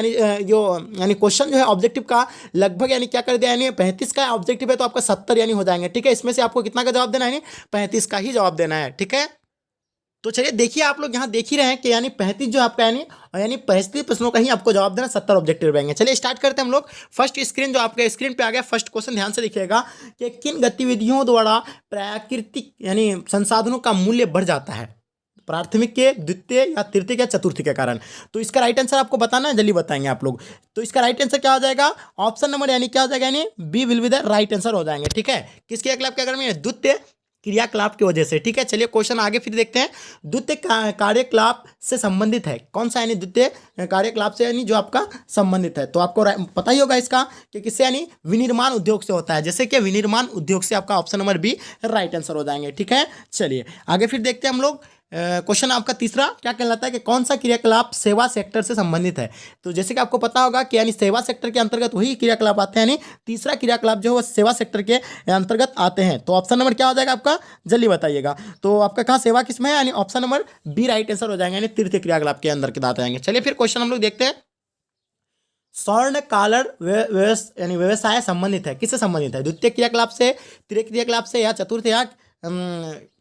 यानी जो यानी क्वेश्चन जो है ऑब्जेक्टिव का लगभग यानी क्या कर दिया, यानी 35 का ऑब्जेक्टिव है तो आपका 70 यानी हो जाएंगे, ठीक है। इसमें से आपको कितना का जवाब देना है, यानी 35 का ही जवाब देना है, ठीक है। तो चलिए देखिए, आप लोग यहाँ देख ही रहे हैं कि यानी 35 जो आपका यानी 35 प्रश्नों का ही आपको जवाब देना, 70 ऑब्जेक्टिव रहेंगे। चलिए स्टार्ट करते हैं हम लोग। फर्स्ट स्क्रीन जो आपके स्क्रीन पे आ गया, फर्स्ट क्वेश्चन ध्यान से देखिएगा कि किन गतिविधियों द्वारा प्राकृतिक यानी संसाधनों का मूल्य बढ़ जाता है, प्राथमिक के, द्वितीय या तृतीय या चतुर्थी के कारण। तो इसका राइट आंसर आपको बताना है, जल्दी बताएंगे आप लोग। तो इसका राइट आंसर क्या हो जाएगा, ऑप्शन नंबर यानी क्या हो जाएगा, यानी B will be the right answer हो जाएंगे, ठीक है। किसके क्रियाकलाप के कारण में, द्वितीय क्रियाकलाप की वजह से, ठीक है। चलिए क्वेश्चन आगे फिर देखते हैं। द्वितीय कार्यकलाप से संबंधित है कौन सा, यानी द्वितीय कार्यकलाप से यानी जो आपका संबंधित है, तो आपको पता ही होगा इसका कि किससे, यानी विनिर्माण उद्योग से होता है, जैसे कि विनिर्माण उद्योग से आपका option number B right answer हो जाएंगे, ठीक है। चलिए आगे फिर देखते हैं हम लोग। क्वेश्चन आपका तीसरा क्या कहलाता है कि कौन सा क्रियाकलाप सेवा सेक्टर से संबंधित है। तो जैसे कि आपको पता होगा कि यानी सेवा सेक्टर के अंतर्गत वही क्रियाकलाप आते हैं, यानी तीसरा क्रियाकलाप जो है वो सेवा सेक्टर के अंतर्गत आते हैं। तो ऑप्शन नंबर क्या हो जाएगा आपका, जल्दी बताइएगा। तो आपका कहाँ सेवा किस में है, यानी option number B right answer हो जाएगा, यानी तृतीय क्रियाकलाप के अंदर के आते हैं। चलिए फिर क्वेश्चन हम लोग देखते हैं। स्वर्ण कालर यानी व्यवसाय संबंधित है, किससे संबंधित है, द्वितीय क्रियाकलाप से, तृतीय क्रियाकलाप से, या चतुर्थ या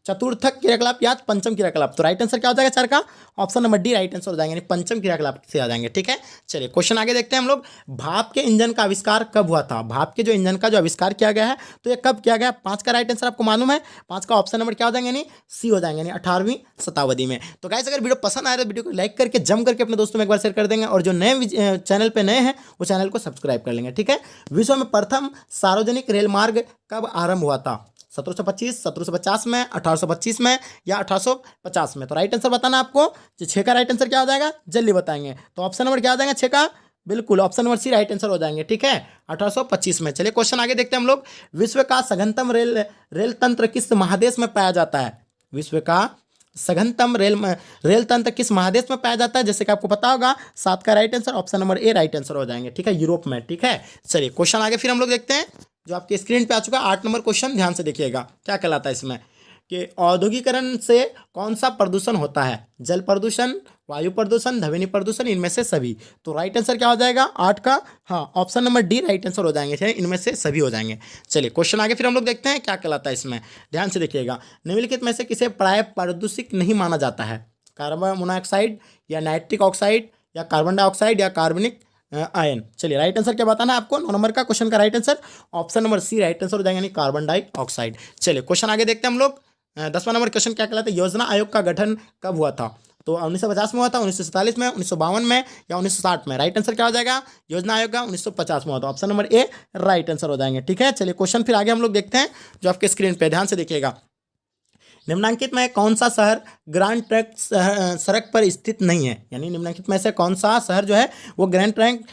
चतुर्थक क्रियाकलाप या पंचम क्रियाकलाप। तो राइट आंसर क्या हो जाएगा चार का, option number D right answer हो जाएंगे, यानी पंचम क्रियाकलाप से आ जाएंगे, ठीक है। चलिए क्वेश्चन आगे देखते हैं हम लोग। भाप के इंजन का आविष्कार कब हुआ था, भाप के जो इंजन का जो आविष्कार किया गया है तो ये कब किया गया, 5 का राइट आंसर आपको मालूम है, 5 का ऑप्शन नंबर क्या हो जाएंगे, यानी सी हो जाएंगे, यानी 18वीं शताब्दी में। तो गाइस अगर वीडियो पसंद आए तो वीडियो को लाइक करके जम करके अपने दोस्तों में एक बार शेयर कर देंगे, और जो नए चैनल पर नए हैं वो चैनल को सब्सक्राइब कर लेंगे, ठीक है। विश्व में प्रथम सार्वजनिक रेल मार्ग कब आरंभ हुआ था, 1725, 1750 में, 1825 में, या 1850 में। तो राइट आंसर बताना आपको। जो 6 का राइट आंसर क्या हो जाएगा, जल्दी बताएंगे। तो ऑप्शन नंबर क्या हो जाएगा 6 का, बिल्कुल option number C right answer हो जाएंगे, ठीक है, 1825 में। चलिए क्वेश्चन आगे देखते हैं हम लोग। विश्व का सघनतम रेल तंत्र किस महादेश में पाया जाता है, विश्व का सघनतम रेल तंत्र किस महादेश में पाया जाता है, जैसे कि आपको पता होगा, 7 का right answer option number A right answer हो जाएंगे, ठीक है, यूरोप में, ठीक है। चलिए क्वेश्चन आगे फिर हम लोग देखते हैं, जो आपके स्क्रीन पे आ चुका है 8 नंबर क्वेश्चन, ध्यान से देखिएगा क्या कहलाता है इसमें कि औद्योगिकरण से कौन सा प्रदूषण होता है, जल प्रदूषण, वायु प्रदूषण, ध्वनि प्रदूषण, इनमें से सभी। तो राइट आंसर क्या हो जाएगा 8 का, हाँ option number D right answer हो जाएंगे, इनमें से सभी हो जाएंगे। चलिए क्वेश्चन आगे फिर हम लोग देखते हैं क्या कहलाता है इसमें, ध्यान से देखिएगा। निम्नलिखित में से किसे प्राय प्रदूषित नहीं माना जाता है, कार्बन मोनोऑक्साइड, या नाइट्रिक ऑक्साइड, या कार्बन डाइऑक्साइड, या कार्बनिक आयन। चलिए राइट आंसर क्या बताना है आपको, 9 नंबर का क्वेश्चन का right answer option number C right answer हो जाएगा, यानी कार्बन डाइऑक्साइड। चलिए क्वेश्चन आगे देखते हैं हम लोग। 10वां नंबर क्वेश्चन क्या कहलाता है, योजना आयोग का गठन कब हुआ था। तो 1950 में हुआ था, 1947 में, 1952 में, या 1960 में। राइट आंसर क्या हो जाएगा, योजना आयोग का 1950 में हुआ था, option number A right answer हो जाएंगे, ठीक है। चलिए क्वेश्चन फिर आगे हम लोग देखते हैं, जो आपके स्क्रीन पे ध्यान से देखिएगा। निम्नलिखित में कौन सा शहर ग्रैंड ट्रंक सड़क पर स्थित नहीं है, यानी निम्नलिखित में से कौन सा शहर जो है वो ग्रैंड ट्रंक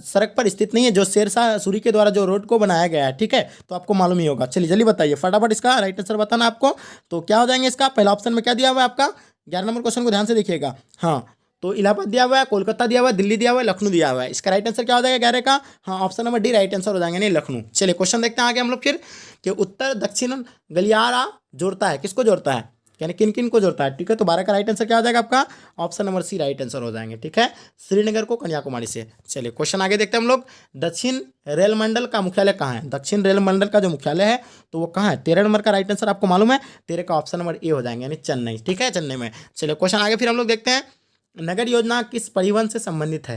सड़क पर स्थित नहीं है, जो शेरशाह सूरी के द्वारा जो रोड को बनाया गया है, ठीक है। तो आपको मालूम ही होगा। चलिए जल्दी बताइए फटाफट, इसका राइट आंसर बताना आपको। तो क्या हो जाएंगे इसका, पहला ऑप्शन में क्या दिया हुआ है आपका, 11 नंबर क्वेश्चन को ध्यान से देखिएगा। हाँ तो इलाहाबाद दिया हुआ है, कोलकाता दिया हुआ है, दिल्ली दिया हुआ है, लखनऊ दिया हुआ है। इसका राइट आंसर क्या हो जाएगा 11 का, हाँ option number D right answer हो जाएंगे, नहीं लखनऊ। चलिए क्वेश्चन देखते हैं आगे हम लोग फिर कि उत्तर दक्षिण गलियारा जोड़ता है, किसको जोड़ता है, यानी किन किन को जोड़ता है, ठीक है। तो 12 का राइट आंसर क्या हो जाएगा आपका, option number C right answer हो जाएंगे, ठीक है, श्रीनगर को कन्याकुमारी से। चलिए क्वेश्चन आगे देखते हैं हम लोग। दक्षिण रेल मंडल का मुख्यालय कहाँ है, दक्षिण रेल मंडल का जो मुख्यालय है तो वो कहाँ है, 13 नंबर का राइट आंसर आपको मालूम है, 13 का ऑप्शन नंबर ए हो जाएंगे, यानी चेन्नई, ठीक है, चेन्नई में। चलिए क्वेश्चन आगे फिर हम लोग देखते हैं। नगर योजना किस परिवहन से संबंधित है,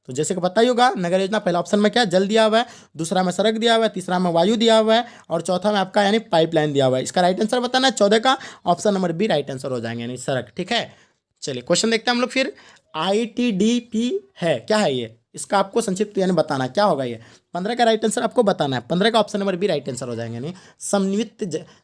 तो जैसे कि पता ही होगा, नगर योजना पहला ऑप्शन में क्या जल दिया हुआ है, दूसरा में सड़क दिया हुआ है, तीसरा में वायु दिया हुआ है, और चौथा में आपका यानी पाइपलाइन दिया हुआ है। इसका राइट आंसर बताना है 14 का option number B right answer हो जाएंगे, यानी सड़क, ठीक है। चलिए क्वेश्चन देखते हैं हम लोग फिर। ITDP है क्या है ये, इसका आपको संक्षिप्त यानी बताना क्या होगा ये। 15 का राइट आंसर आपको बताना है, 15 का option number B right answer हो जाएंगे, यानी समन्वित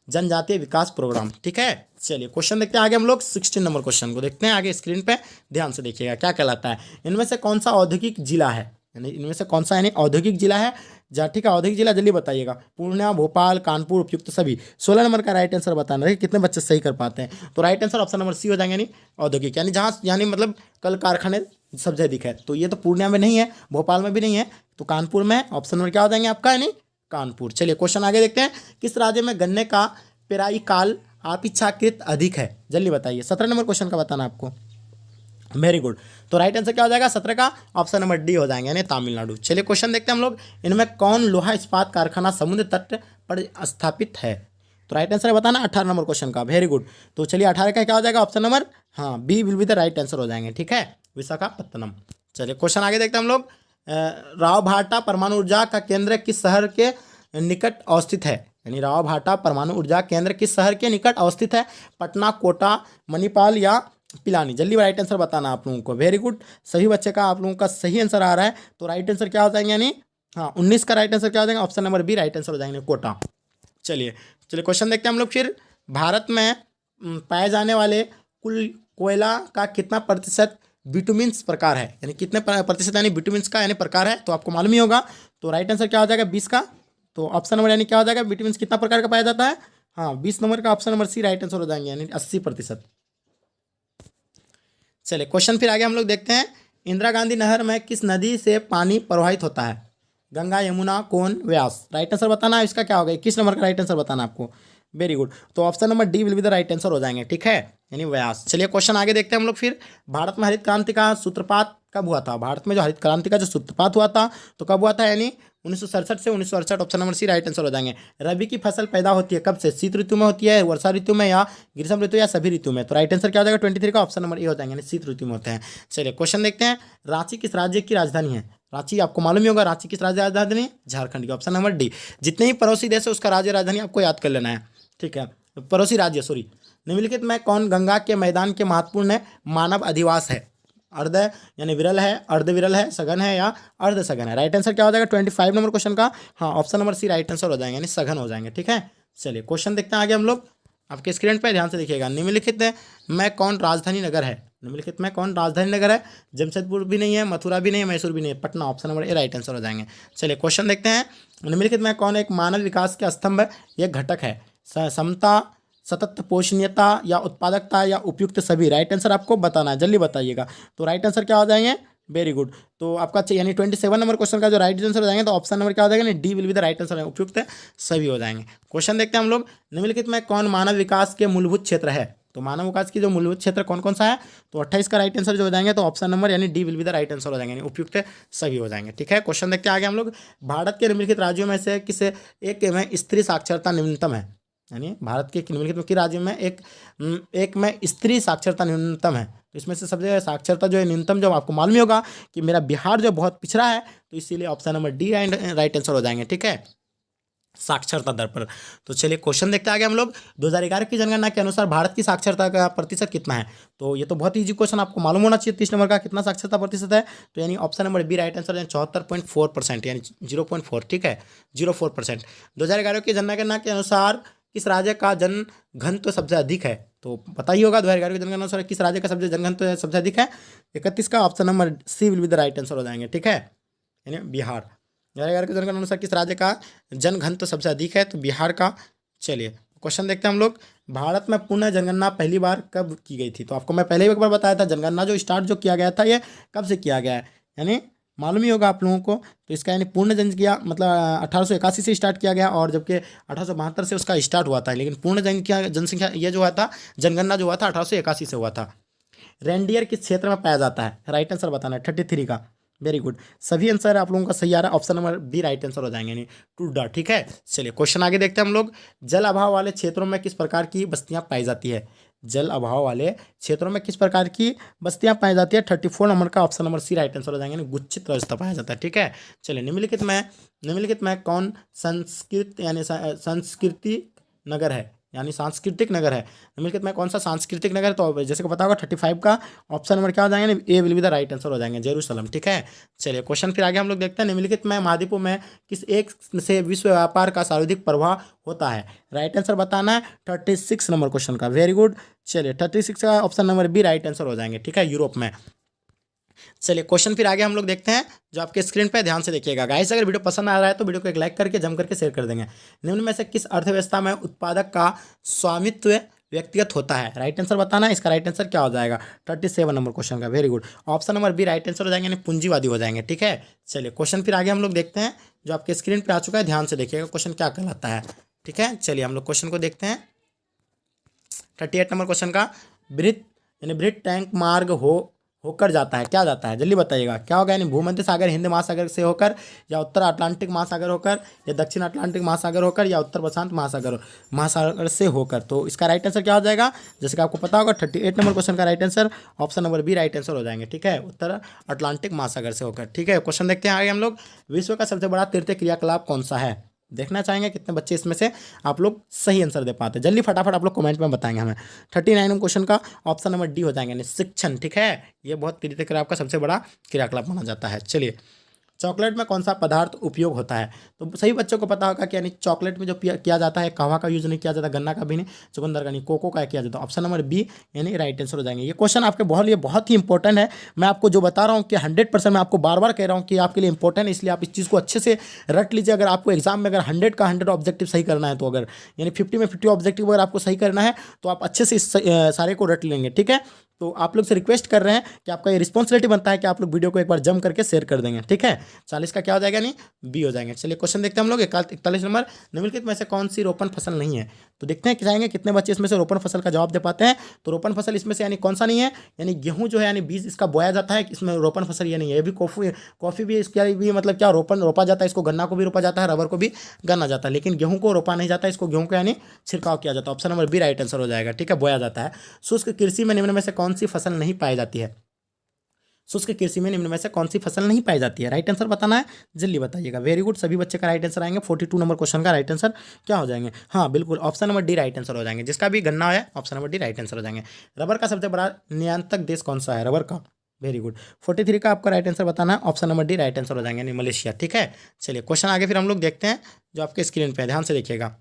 जनजातीय विकास प्रोग्राम, ठीक है। चलिए क्वेश्चन देखते हैं आगे हम लोग। 16 नंबर क्वेश्चन को देखते हैं आगे स्क्रीन पे, ध्यान से देखिएगा क्या कहलाता है। इनमें से कौन सा औद्योगिक जिला है, यानी इनमें से कौन सा यानी औद्योगिक जिला है, ठीक है, औद्योगिक जिला जल्दी बताइएगा। पूर्णिया, भोपाल, कानपुर, उपयुक्त सभी। 16 नंबर का राइट आंसर बताना है, कितने बच्चे सही कर पाते हैं। तो right answer option number C हो जाएंगे, यानी औद्योगिक, यानी जहाँ यानी मतलब कल कारखाने सब जगह दिखे। तो ये तो पूर्णिया में नहीं है, भोपाल में भी नहीं है, तो कानपुर में ऑप्शन नंबर क्या हो जाएंगे आपका, यानी कानपुर। चलिए क्वेश्चन आगे देखते हैं। किस राज्य में गन्ने का पेराई काल अपेक्षाकृत अधिक है, जल्दी बताइए। 17 नंबर क्वेश्चन का बताना आपको। Very good. तो राइट आंसर क्या हो जाएगा 17 का? ऑप्शन नंबर डी हो जाएंगे, यानी तमिलनाडु। चलिए क्वेश्चन देखते हैं हम लोग, इनमें कौन लोहा इस्पात कारखाना समुद्र तट पर स्थापित है? तो राइट आंसर बताना 18 नंबर क्वेश्चन का। Very good. तो चलिए 18 का क्या हो जाएगा? ऑप्शन नंबर हाँ B will be the right answer हो जाएंगे, ठीक है, विशाखापत्तनम। चलिए क्वेश्चन आगे देखते हैं हम लोग, रावभाटा परमाणु ऊर्जा का केंद्र किस शहर के निकट अवस्थित है? यानी रावभाटा परमाणु ऊर्जा केंद्र किस शहर के निकट अवस्थित है? पटना, कोटा, मणिपाल या पिलानी? जल्दी राइट आंसर बताना आप लोगों को। वेरी गुड, सभी बच्चे का आप लोगों का सही आंसर आ रहा है। तो राइट आंसर क्या हो जाएंगे, यानी हाँ 19 का राइट आंसर क्या हो जाएगा? Option number B right answer हो जाएंगे, कोटा। चलिए चलिए क्वेश्चन देखते हैं हम लोग फिर, भारत में पाए जाने वाले कुल कोयला का कितना प्रतिशत बिटुमिन्स प्रकार है? यानी कितने प्रतिशत यानी बिटुमिन्स का यानी प्रकार है? तो आपको मालूम ही होगा। तो राइट आंसर क्या हो जाएगा? 20 का। तो ऑप्शन नंबर यानी क्या हो जाएगा? बिटुमिन्स कितना प्रकार का पाया जाता है? हाँ 20 नंबर का option number C right answer हो जाएंगे, यानी 80%। चलिए क्वेश्चन फिर आगे हम लोग देखते हैं, इंदिरा गांधी नहर में किस नदी से पानी प्रवाहित होता है? गंगा, यमुना, कोन, व्यास? राइट आंसर बताना है इसका क्या होगा? 21 नंबर का राइट आंसर बताना आपको। Very good. तो option number D will be the right answer हो जाएंगे, ठीक है, यानी व्यास। चलिए क्वेश्चन आगे देखते हैं हम लोग फिर, भारत में हरित क्रांति का सूत्रपात कब हुआ था? भारत में जो हरित क्रांति का जो सूत्रपात हुआ था तो कब हुआ था? यानी 1967 से 1968। Option number C right answer हो जाएंगे। रबी की फसल पैदा होती है कब से? शीत ऋतु में होती है, वर्षा ऋतु में, या ग्रीष्म ऋतु, या सभी ऋतु में? तो राइट आंसर क्या हो जाएगा? 23 का ऑप्शन नंबर ए हो जाएंगे, यानी शीत ऋतु में होते हैं। चलिए क्वेश्चन देखते हैं, रांची किस राज्य की राजधानी है? रांची आपको मालूम ही होगा, रांची किस राज्य राजधानी है? झारखंड की। Option number D. जितने ही पड़ोसी देश है उसका राज्य राजधानी आपको याद कर लेना है, ठीक है, पड़ोसी राज्य सॉरी। निम्नलिखित में कौन गंगा के मैदान के महत्वपूर्ण मानव अधिवास है? अर्ध यानी विरल है, अर्ध विरल है, सघन है, या अर्ध सघन है? राइट आंसर क्या हो जाएगा 25 नंबर क्वेश्चन का? हाँ option number C right answer हो जाएंगे, यानी सघन हो जाएंगे, ठीक है। चलिए क्वेश्चन देखते हैं आगे हम लोग, आपके स्क्रीन पर ध्यान से देखिएगा। निम्नलिखित में कौन राजधानी नगर है? निम्नलिखित में कौन राजधानी नगर है? जमशेदपुर भी नहीं है, मथुरा भी नहीं है, मैसूर भी नहीं है, Patna. Option number A right answer हो जाएंगे। चलिए क्वेश्चन देखते हैं, निम्नलिखित में कौन एक मानव विकास के स्तंभ एक घटक है? समता, सतत पोषणीयता, या उत्पादकता, या उपयुक्त सभी? राइट आंसर आपको बताना है, जल्दी बताइएगा। तो राइट आंसर क्या हो जाएंगे? Very good. तो आपका यानी 27 नंबर क्वेश्चन का जो राइट आंसर हो जाएंगे, तो ऑप्शन नंबर क्या हो जाएगा? D will be the right answer, उपयुक्त सभी हो जाएंगे। क्वेश्चन देखते हैं हम लोग, निम्नलिखित में कौन मानव विकास के मूलभूत क्षेत्र है? तो मानव विकास की जो मूलभूत क्षेत्र कौन कौन सा है? तो 28 का राइट आंसर जो हो जाएंगे, तो ऑप्शन नंबर यानी D will be the right answer हो जाएंगे, यानी उपयुक्त सभी हो जाएंगे, ठीक है। क्वेश्चन देखते हैं आगे हम लोग, भारत के निम्नलिखित राज्यों में से किस एक में स्त्री साक्षरता न्यूनतम है? यानी भारत के निम्नलिखित के राज्य में एक में स्त्री साक्षरता न्यूनतम है। तो इसमें से सबसे साक्षरता जो है न्यूनतम, जो आपको मालूम ही होगा कि मेरा बिहार जो बहुत पिछड़ा है, तो इसीलिए option number D right answer हो जाएंगे, ठीक है, साक्षरता दर पर। तो चलिए क्वेश्चन देखते हैं आगे हम लोग, 2011 की जनगणना के अनुसार भारत की साक्षरता का प्रतिशत कितना है? तो ये तो बहुत ईजी क्वेश्चन, आपको मालूम होना चाहिए। 30 नंबर का कितना साक्षरता प्रतिशत है? तो यानी option number B right answer, 74.4%, यानी 0.4, ठीक है, 0.4%। 2011 की जनगणना के अनुसार किस राज्य का जनघनत्व सबसे अधिक है? तो पता ही होगा 2011 की जनगणना अनुसार किस राज्य का सबसे जनघनत्व सबसे अधिक है? 31 का option number C will be the right answer हो जाएंगे, ठीक है, यानी बिहार। 2011 की जनगणना अनुसार किस राज्य का जनघनत्व सबसे अधिक है? तो बिहार का। चलिए क्वेश्चन देखते हैं हम लोग, भारत में पुनः जनगणना पहली बार कब की गई थी? तो आपको मैं पहले ही एक बार बताया था, जनगणना जो स्टार्ट जो किया गया था ये कब से किया गया है, यानी मालूम ही होगा आप लोगों को। तो इसका यानी पूर्ण जनसंख्या मतलब 1881 से स्टार्ट किया गया, और जबकि 1872 से उसका स्टार्ट हुआ था, लेकिन पूर्ण जनसंख्या ये जो हुआ था, जनगणना जो हुआ था 1881 से हुआ था। रेंडियर किस क्षेत्र में पाया जाता है? राइट आंसर बताना है 33 का। वेरी गुड, सभी आंसर आप लोगों का सही आ रहा है, option number B right answer हो जाएंगे, यानी टूडा, ठीक है। चलिए क्वेश्चन आगे देखते हैं हम लोग, जल अभाव वाले क्षेत्रों में किस प्रकार की बस्तियां पाई जाती है? जल अभाव वाले क्षेत्रों में किस प्रकार की बस्तियां पाई जाती है? 34 नंबर का option number C right answer हो जाएंगे, यानी गुच्छित व्यवस्था पाया जाता है, ठीक है। चलिए निम्नलिखित में कौन संस्कृति नगर है, यानी सांस्कृतिक नगर है? निम्नलिखित में कौन सा सांस्कृतिक नगर है? तो जैसे को पता होगा 35 का ऑप्शन नंबर क्या हो जाएंगे? A will be the right answer हो जाएंगे, जेरूसलम, ठीक है। चलिए क्वेश्चन फिर आगे हम लोग देखते हैं, निम्नलिखित में महाद्वीपों में किस एक से विश्व व्यापार का सर्वाधिक प्रभाव होता है? राइट आंसर बताना है 36 नंबर क्वेश्चन का। Very good. चलिए 36 का option number B right answer हो जाएंगे, ठीक है, यूरोप में। चलिए क्वेश्चन फिर आगे हम लोग देखते हैं, जो आपके स्क्रीन पे ध्यान से देखिएगा। गाइस अगर वीडियो पसंद आ रहा है तो वीडियो को एक लाइक करके जम करके शेयर कर देंगे। निम्न में से किस अर्थव्यवस्था में उत्पादक का स्वामित्व व्यक्तिगत होता है? राइट आंसर बताना है, इसका राइट आंसर क्या हो जाएगा? 37 नंबर क्वेश्चन का। Very good, option number B right answer हो जाएंगे, यानी पूंजीवादी हो जाएंगे, ठीक है। चलिए क्वेश्चन फिर आगे हम लोग देखते हैं, जो आपके स्क्रीन पर आ चुका है, ध्यान से देखिएगा क्वेश्चन क्या कहलाता है, ठीक है। चलिए हम लोग क्वेश्चन को देखते हैं, 38 नंबर क्वेश्चन का, बृहत यानी बृहत टैंक मार्ग होकर जाता है, क्या जाता है, जल्दी बताइएगा क्या होगा, यानी भूमध्य सागर हिंद महासागर से होकर, या उत्तर अटलांटिक महासागर होकर, या दक्षिण अटलांटिक महासागर होकर, या उत्तर प्रशांत महासागर से होकर। तो इसका राइट आंसर क्या हो जाएगा, जैसे कि आपको पता होगा 38 नंबर क्वेश्चन का right answer option number B right answer हो जाएंगे। ठीक है, उत्तर अटलांटिक महासागर से होकर। ठीक है, क्वेश्चन देखते हैं आगे हम लोग। विश्व का सबसे बड़ा तीर्थ क्रियाकलाप कौन सा है, देखना चाहेंगे कितने बच्चे इसमें से आप लोग सही आंसर दे पाते हैं। जल्दी फटाफट आप लोग कमेंट में बताएंगे हमें। 39 क्वेश्चन का ऑप्शन नंबर डी हो जाएंगे, यानी शिक्षण। ठीक है, ये बहुत तीर्थ क्रियाकलाप का सबसे बड़ा क्रियाकलाप माना जाता है। चलिए, चॉकलेट में कौन सा पदार्थ उपयोग होता है, तो सही बच्चों को पता होगा कि यानी चॉकलेट में जो किया जाता है, कहवा का यूज नहीं किया जाता, गन्ना का भी नहीं, चुकंदर का नहीं, कोको का किया जाता है। ऑप्शन नंबर बी यानी राइट आंसर हो जाएंगे। ये क्वेश्चन आपके बहुत ही इंपॉर्टेंट है। मैं आपको जो बता रहा हूँ कि 100% मैं आपको बार बार कह रहा हूँ कि आपके लिए इंपॉर्टेंट है, इसलिए आप इस चीज़ को अच्छे से रट लीजिए। अगर आपको एग्जाम में अगर 100 का 100 ऑब्जेक्टिव सही करना है, तो अगर यानी 50 में 50 ऑब्जेक्टिव अगर आपको सही करना है, तो आप अच्छे से इस सारे को रट लेंगे। ठीक है, तो आप लोग से रिक्वेस्ट कर रहे हैं कि आपका ये रिस्पॉन्सिबिलिटी बनता है कि आप लोग वीडियो को एक बार जम करके शेयर कर देंगे। ठीक है, 40 का क्या हो जाएगा, नहीं बी हो जाएंगे। चलिए, क्वेश्चन देखते हैं हम लोग। 41 नंबर, निम्नलिखित में से कौन सी रोपण फसल नहीं है, तो देखते हैं कि जाएंगे कितने बच्चे इसमें से रोपण फसल का जवाब दे पाते हैं। तो रोपण फसल इसमें से यानी कौन सा नहीं है, यानी गेहूं जो है, यानी बीज इसका बोया जाता है, इसमें रोपण फसल ये नहीं है। ये भी कॉफ़ी भी इसका भी मतलब क्या रोपा जाता है, इसको गन्ना को भी रोपा जाता है, रबर को भी गन्ना जाता है, लेकिन गेहूं को रोपा नहीं जाता, इसको गेहूं को यानी छिड़काव किया जाता है। Option number B right answer हो जाएगा। ठीक है, बोया जाता है। शुष्क कृषि में निम्न में से कौन सी फसल नहीं पाई जाती है, शुष्क कृषि में निम्न में से कौन सी फसल नहीं पाई जाती है, राइट आंसर बताना है, जल्दी बताइएगा। वेरी गुड, सभी बच्चे का राइट आंसर आएंगे। 42 नंबर क्वेश्चन का राइट आंसर क्या हो जाएंगे, हाँ बिल्कुल option number D right answer हो जाएंगे। जिसका भी गन्ना है, option number D right answer हो जाएंगे। रबर का सबसे बड़ा नियंत्रक देश कौन सा है, रबर का, वेरी गुड। 43 का आपका राइट आंसर बताना है, option number D right answer हो जाएंगे, यानी मलेशिया। ठीक है, चलिए क्वेश्चन आगे फिर हम लोग देखते हैं जो आपके स्क्रीन पे, ध्यान से देखिएगा।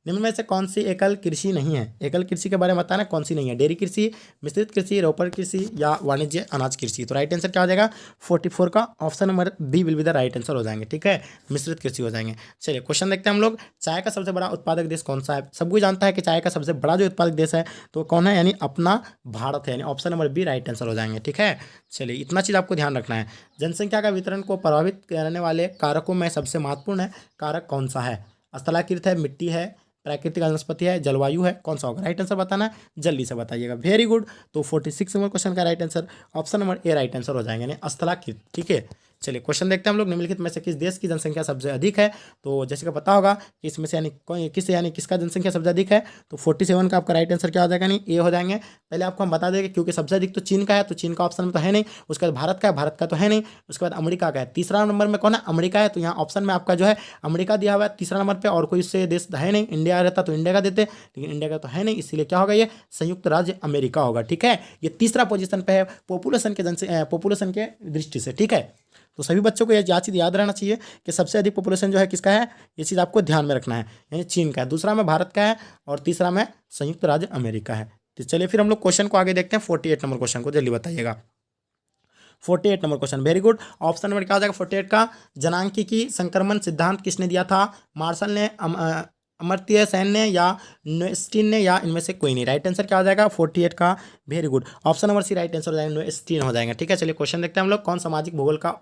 निम्न में से कौन सी एकल कृषि नहीं है, एकल कृषि के बारे में बताना कौन सी नहीं है, डेयरी कृषि, मिश्रित कृषि, रोपण कृषि, या वाणिज्य अनाज कृषि। तो राइट आंसर क्या हो जाएगा, 44 का option number B will be the right answer हो जाएंगे। ठीक है, मिश्रित कृषि हो जाएंगे। चलिए क्वेश्चन देखते हैं हम लोग। चाय का सबसे बड़ा उत्पादक देश कौन सा है, सब कोई जानता है कि चाय का सबसे बड़ा जो उत्पादक देश है तो कौन है, यानी अपना भारत है, यानी option number B right answer हो जाएंगे। ठीक है, चलिए इतना चीज़ आपको ध्यान रखना है। जनसंख्या का वितरण को प्रभावित करने वाले कारकों में सबसे महत्वपूर्ण कारक कौन सा है, स्थलाकृत है, मिट्टी है, प्राकृतिक वनस्पति है, जलवायु है, कौन सा होगा, राइट आंसर बताना है, जल्दी से बताइएगा। वेरी गुड, तो 46 नंबर क्वेश्चन का right answer option number A right answer हो जाएंगे, यानी स्थलाकृत। ठीक है, चलिए क्वेश्चन देखते हैं हम लोग। निम्नलिखित में से किस देश की जनसंख्या सबसे अधिक है, तो जैसे कि पता होगा कि इसमें से यानी किसका जनसंख्या सबसे अधिक है, तो 47 का आपका राइट आंसर क्या हो जाएगा, नहीं ए हो जाएंगे। पहले आपको हम बता देंगे क्योंकि सबसे अधिक तो चीन का है, तो चीन का ऑप्शन में तो है नहीं। उसके बाद भारत का है, भारत का तो है नहीं। उसके बाद अमेरिका का है, तीसरा नंबर में कौन है, अमेरिका है। तो यहाँ ऑप्शन में आपका जो है अमेरिका दिया हुआ है तीसरा नंबर पर, और कोई उससे देश है नहीं। इंडिया रहता तो इंडिया का देते, लेकिन इंडिया का तो है नहीं, इसीलिए क्या होगा, ये संयुक्त राज्य अमेरिका होगा। ठीक है, ये तीसरा पोजीशन पे है पॉपुलेशन के दृष्टि से। ठीक है, तो सभी बच्चों को यह चीज़ याद रहना चाहिए कि सबसे अधिक पॉपुलेशन जो है किसका है, ये चीज़ आपको ध्यान में रखना है, यानी चीन का है, दूसरा में भारत का है, और तीसरा में संयुक्त राज्य अमेरिका है। तो चलिए फिर हम लोग क्वेश्चन को आगे देखते हैं। 48 नंबर क्वेश्चन को जल्दी बताइएगा। 48 number question, very good. Option number क्या हो जाएगा 48 का, जनांकिकी संक्रमण सिद्धांत किसने दिया था, मार्शल ने, अमर्त्य सेन ने, या नोएस्टीन ने, या इनमें से कोई नहीं। राइट आंसर क्या हो जाएगा 48 का, very good option number C right answer हो जाएगा, नोएस्टीन हो जाएंगे। ठीक है, चलिए क्वेश्चन देखते हैं हम लोग। कौन सामाजिक भूगोल का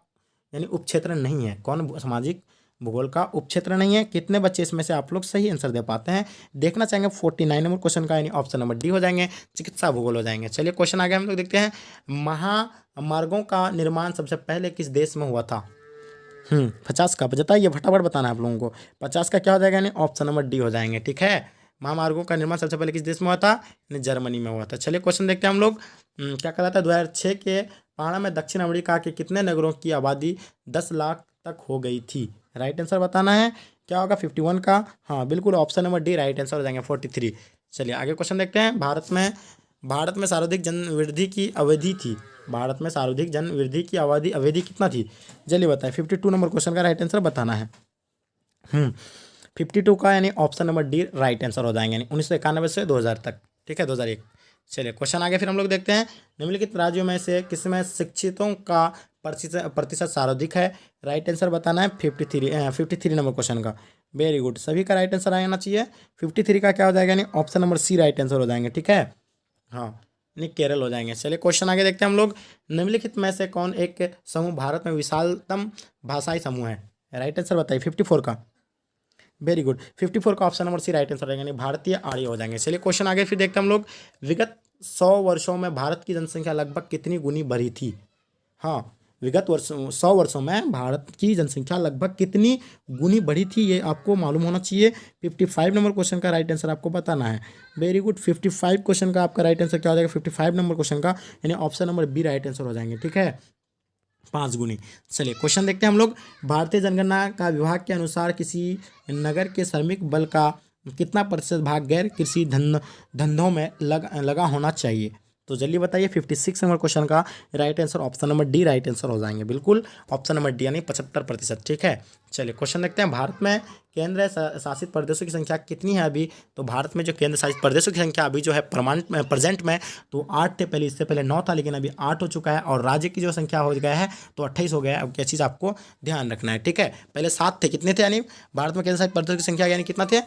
यानी उपक्षेत्र नहीं है, कौन सामाजिक भूगोल का उपक्षेत्र नहीं है, कितने बच्चे इसमें से आप लोग सही आंसर दे पाते हैं, देखना चाहेंगे। 49 नंबर क्वेश्चन का, यानी ऑप्शन नंबर डी हो जाएंगे, चिकित्सा भूगोल हो जाएंगे। चलिए क्वेश्चन आगे हम लोग देखते हैं। महामार्गों का निर्माण सबसे पहले किस देश में हुआ था, 50 का बताइए, फटाफट बताना है आप लोगों को। 50 का क्या हो जाएगा, यानी ऑप्शन नंबर डी हो जाएंगे। ठीक है, महामार्गों का निर्माण सबसे पहले किस देश में हुआ था, यानी जर्मनी में हुआ था। चलिए क्वेश्चन देखते हैं हम लोग। क्या कहलाता है 2006 के पहाड़ा में दक्षिण अमेरिका के कितने नगरों की आबादी 10 लाख तक हो गई थी, राइट आंसर बताना है, क्या होगा 51 का, हाँ बिल्कुल option number D right answer हो जाएंगे 43। चलिए आगे क्वेश्चन देखते हैं। भारत में सर्वाधिक जनवृद्धि की अवधि थी, भारत में सर्वाधिक जनवृद्धि की अवधि कितना थी, जल्दी बताएं। 52 नंबर क्वेश्चन का राइट आंसर बताना है। 52 का यानी option number D right answer हो जाएंगे, यानी 1991 से 2000 तक। ठीक है, 2001। चलिए क्वेश्चन आगे फिर हम लोग देखते हैं। निम्नलिखित राज्यों में से किसमें शिक्षितों का प्रतिशत सर्वाधिक है, राइट आंसर बताना है। 53 नंबर क्वेश्चन का, वेरी गुड, सभी का राइट आंसर आना चाहिए। 53 का क्या हो जाएगा, यानी option number C right answer हो जाएंगे। ठीक है, हाँ यानी केरल हो जाएंगे। चलिए क्वेश्चन आगे देखते हैं हम लोग। निम्नलिखित में से कौन एक समूह भारत में विशालतम भाषाई समूह है, राइट आंसर बताइए। 54 का, वेरी गुड, 54 का option number C right answer रहेगा, यानी भारतीय आर्य हो जाएंगे। चलिए क्वेश्चन आगे फिर देखते हैं हम लोग। विगत 100 वर्षों में भारत की जनसंख्या लगभग कितनी गुनी बढ़ी थी? हाँ, विगत वर्षों 100 वर्षों में भारत की जनसंख्या लगभग कितनी गुनी बढ़ी थी, ये आपको मालूम होना चाहिए। 55 नंबर क्वेश्चन का राइट आंसर आपको बताना है। Very good. 55 क्वेश्चन का आपका राइट आंसर क्या हो जाएगा? 55 नंबर क्वेश्चन का यानी option number B right answer हो जाएंगे। ठीक है, 5 गुनी। चलिए क्वेश्चन देखते हैं हम लोग। भारतीय जनगणना का विभाग के अनुसार किसी नगर के श्रमिक बल का कितना प्रतिशत भाग गैर कृषि धंधों में लगा होना चाहिए? तो जल्दी बताइए। 56 नंबर क्वेश्चन का right answer option number D right answer हो जाएंगे। बिल्कुल ऑप्शन नंबर डी यानी 75%। ठीक है, चलिए क्वेश्चन देखते हैं। भारत में केंद्र शासित प्रदेशों की संख्या कितनी है अभी? तो भारत में जो केंद्र शासित प्रदेशों की संख्या अभी जो है प्रेजेंट में तो 8 थे पहले, इससे पहले 9 था, लेकिन अभी 8 हो चुका है। और राज्य की जो संख्या हो गया है तो 28 हो गया है। अब क्या चीज़ आपको ध्यान रखना है। ठीक है, पहले 7 थे, कितने थे यानी भारत में केंद्र शासित प्रदेशों की संख्या यानी कितना थे?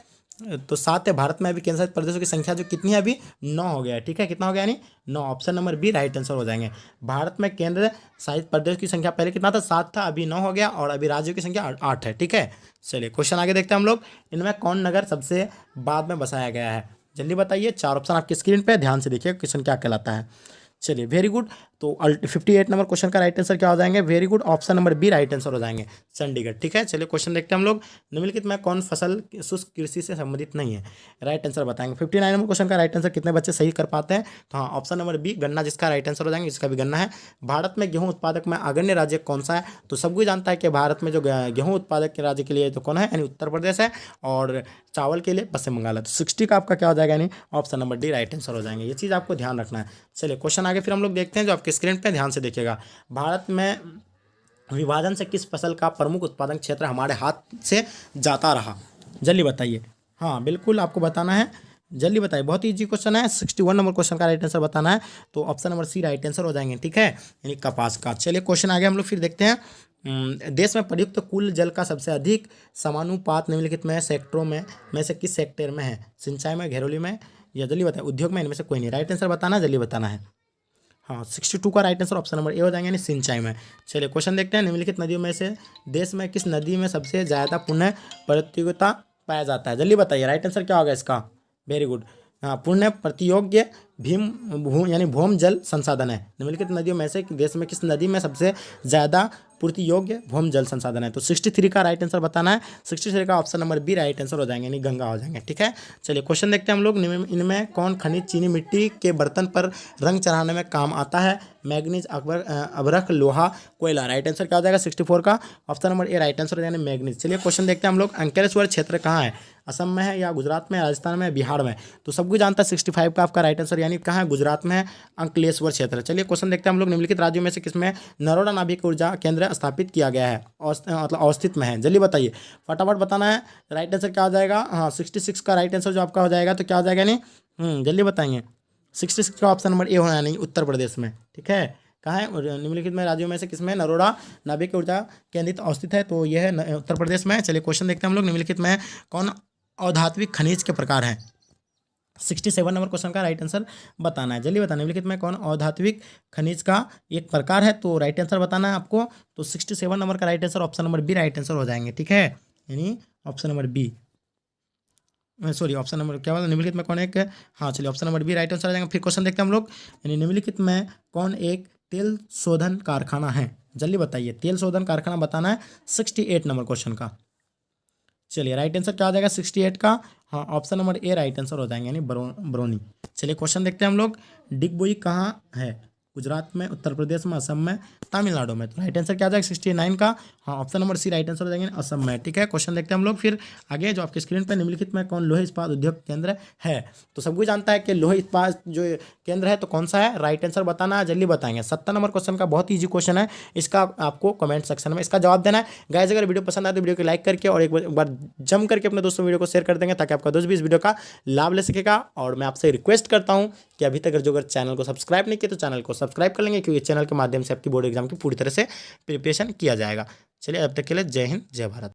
तो 7 है। भारत में अभी केंद्र शासित प्रदेशों की संख्या जो कितनी है अभी? 9 हो गया है। ठीक है, कितना हो गया यानी 9। Option number B right answer हो जाएंगे। भारत में केंद्र शासित प्रदेश की संख्या पहले कितना था? 7 था, अभी 9 हो गया, और अभी राज्यों की संख्या 8 है। ठीक है, चलिए क्वेश्चन आगे देखते हैं हम लोग। इनमें कौन नगर सबसे बाद में बसाया गया है? जल्दी बताइए। 4 ऑप्शन आपकी स्क्रीन पे, ध्यान से देखिए क्वेश्चन क्या कहलाता है। चलिए वेरी गुड। तो 58 नंबर क्वेश्चन का राइट आंसर क्या हो जाएंगे? Very good, option number B right answer हो जाएंगे, चंडीगढ़। ठीक है, चलिए क्वेश्चन देखते हैं हम लोग। निम्नलिखित में कौन फसल शुष्क कृषि से संबंधित नहीं है? राइट आंसर बताएंगे। 59 नंबर क्वेश्चन का राइट आंसर कितने बच्चे सही कर पाते हैं? तो हाँ, ऑप्शन नंबर बी गन्ना जिसका राइट आंसर हो जाएंगे, जिसका भी गन्ना है। भारत में गेहूं उत्पादक में अग्रणी राज्य कौन सा है? तो सबको जानता है कि भारत में जो गेहूं उत्पादक के राज्य के लिए तो कौन है, यानी उत्तर प्रदेश है, और चावल के लिए पश्चिम बंगाल है। तो 60 का आपका क्या हो जाएगा? यानी option number D right answer हो जाएंगे। ये चीज़ आपको ध्यान रखना है। चलिए क्वेश्चन आगे फिर हम लोग देखते हैं, जो आपके स्क्रीन पे ध्यान से देखिएगा। भारत में विभाजन से किस फसल का प्रमुख उत्पादन क्षेत्र हमारे हाथ से जाता रहा? जल्दी बताइए। हाँ बिल्कुल, आपको बताना है, जल्दी बताइए। बहुत इजी क्वेश्चन है। 61 नंबर क्वेश्चन का राइट आंसर बताना है, तो option number C right answer हो जाएंगे। ठीक है, यानी कपास का। चलिए क्वेश्चन आगे हम लोग फिर देखते हैं। देश में प्रयुक्त कुल जल का सबसे अधिक समानुपात निम्नलिखित में सेक्टरों में से किस सेक्टर में है? सिंचाई में, घरेलू में, या जल्दी बताइए उद्योग में, इनमें से कोई नहीं। राइट आंसर बताना, जल्दी बताना है। हाँ, 62 का right answer option number A हो जाएंगे, यानी सिंचाई में। चलिए क्वेश्चन देखते हैं। निम्नलिखित नदियों में से देश में किस नदी में सबसे ज़्यादा पुण्य प्रतियोगिता पाया जाता है? जल्दी बताइए, राइट आंसर क्या होगा इसका? Very good. हाँ, पुण्य प्रतियोग्य यानी भौम जल संसाधन है। निम्नलिखित नदियों में से देश में किस नदी में सबसे ज़्यादा पूर्ति योग्य भौम जल संसाधन है? तो 63 का राइट आंसर बताना है। 63 का option number B right answer हो जाएंगे, यानी गंगा हो जाएंगे। ठीक है, चलिए क्वेश्चन देखते हैं हम लोग। इनमें कौन खनिज चीनी मिट्टी के बर्तन पर रंग चढ़ाने में काम आता है? मैग्नीज, अभ्रक, लोहा, कोयला। राइट आंसर क्या हो जाएगा? 64 का option number A right answer हो जाएगा, मैग्नीज। चलिए क्वेश्चन देखते हैं हम लोग। अंकलेश्वर क्षेत्र कहाँ है? असम में है, या गुजरात में, राजस्थान में, बिहार में? तो सबको जानता है 65 का आपका राइट आंसर, यानी कहाँ है? गुजरात में है, अंकलेश्वर क्षेत्र। चलिए क्वेश्चन देखते हैं हम लोग। निम्नलिखित राज्यों में से किसमें नरोडा नाभिक ऊर्जा केंद्र स्थापित किया गया है, मतलब अवस्थित में है? जल्दी बताइए, फटाफट बताना है। राइट आंसर क्या हो जाएगा? हाँ, 66 का राइट आंसर जो आपका हो जाएगा, तो क्या हो जाएगा? नहीं जल्दी बताएंगे। 66 का ऑप्शन नंबर ए होना है, नहीं उत्तर प्रदेश में। ठीक है, कहाँ है? निम्नलिखित में राज्यों में से किसमें नरोडा नाभिक ऊर्जा केंद्रित अवस्थित है? तो यह है उत्तर प्रदेश में। चलिए क्वेश्चन देखते हैं हम लोग। निम्नलिखित में कौन अधात्विक खनिज के प्रकार हैं? 67 नंबर क्वेश्चन का राइट आंसर बताना है, जल्दी बताना। निम्नलिखित में कौन अधात्विक खनिज का एक प्रकार है? तो राइट आंसर बताना है आपको। तो 67 नंबर का right answer option number B right answer हो जाएंगे। ठीक है, यानी option number B, sorry option number क्या बोला? निम्नलिखित में कौन एक, हाँ चलिए option number B right answer आ जाएगा। फिर क्वेश्चन देखते हैं हम लोग। यानी निम्नलिखित में कौन एक तेल शोधन कारखाना है? जल्दी बताइए, तेल शोधन कारखाना बताना है। 68 नंबर क्वेश्चन का। चलिए राइट आंसर क्या हो जाएगा? 68 का, हाँ option number A right answer हो जाएंगे, यानी बरौनी। चलिए क्वेश्चन देखते हैं हम लोग। डिगबोई कहाँ है? गुजरात में, उत्तर प्रदेश में, असम में, तमिलनाडु में? तो राइट आंसर क्या आ जाएगा? 69 का, हाँ option number C right answer हो जाएंगे, असम में। ठीक है, क्वेश्चन देखते हैं हम लोग फिर आगे, जो आपके स्क्रीन पर। निम्नलिखित में कौन लोहे इस्पात उद्योग केंद्र है? तो सबको जानता है कि लोहे इस्पात जो केंद्र है तो कौन सा है? राइट आंसर बताना है, जल्दी बताएंगे। 70 नंबर क्वेश्चन का बहुत ईजी क्वेश्चन है, इसका आपको कमेंट सेक्शन में इसका जवाब देना है। गाइस अगर वीडियो पसंद आए तो वीडियो को लाइक करके और एक बार जम करके अपने दोस्तों वीडियो को शेयर कर देंगे, ताकि आपका दोस्त भी इस वीडियो का लाभ ले सकेगा। और मैं आपसे रिक्वेस्ट करता हूँ कि अभी तक अगर चैनल को सब्सक्राइब नहीं किया तो चैनल को सब्सक्राइब कर लेंगे, क्योंकि चैनल के माध्यम से आपकी बोर्ड एग्जाम की पूरी तरह से प्रिपरेशन किया जाएगा। चलिए अब तक के लिए जय हिंद, जय भारत।